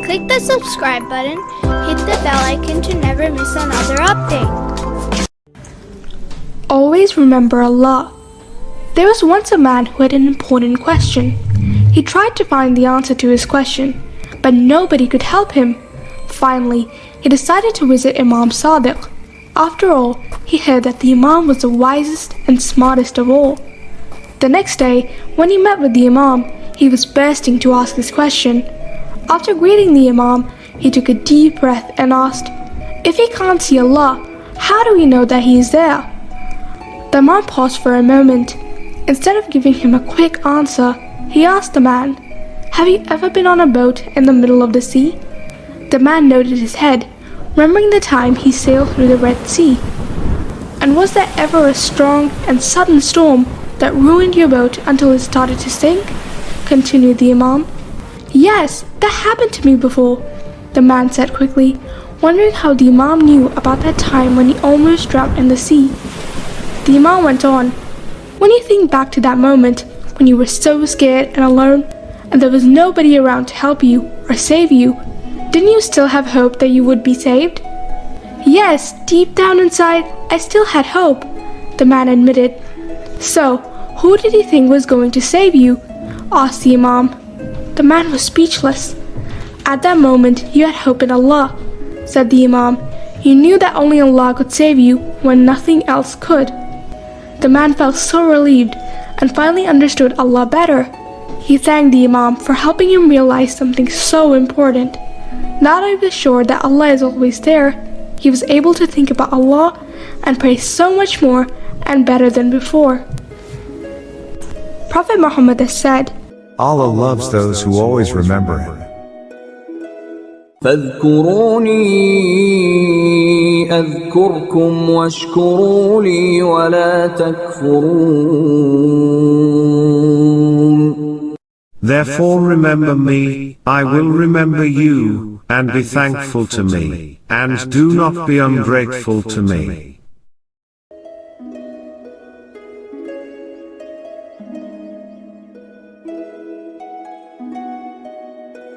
Click the subscribe button, hit the bell icon to never miss another update. Always remember Allah. There was once a man who had an important question. He tried to find the answer to his question, but nobody could help him. Finally, he decided to visit Imam Sadiq. After all, he heard that the Imam was the wisest and smartest of all. The next day, when he met with the Imam, he was bursting to ask his question. After greeting the Imam, he took a deep breath and asked, "If he can't see Allah, how do we know that he is there?" The Imam paused for a moment. Instead of giving him a quick answer, he asked the man, "Have you ever been on a boat in the middle of the sea?" The man nodded his head, remembering the time he sailed through the Red Sea. "And was there ever a strong and sudden storm that ruined your boat until it started to sink?" continued the Imam. "Yes, that happened to me before," the man said quickly, wondering how the Imam knew about that time when he almost drowned in the sea. The Imam went on, "When you think back to that moment when you were so scared and alone, and there was nobody around to help you or save you, didn't you still have hope that you would be saved?" "Yes, deep down inside, I still had hope," the man admitted. "So, who did you think was going to save you?" asked the Imam. The man was speechless. "At that moment, you had hope in Allah," said the Imam. "You knew that only Allah could save you when nothing else could." The man felt so relieved and finally understood Allah better. He thanked the Imam for helping him realize something so important. Now that he was sure that Allah is always there, he was able to think about Allah and pray so much more and better than before. Prophet Muhammad has said, Allah loves those who always remember Him. فاذكروني أذكركم واشكروا لي ولا تكفرون. Therefore remember me, I will remember you, and be thankful to me, and do not be ungrateful to me.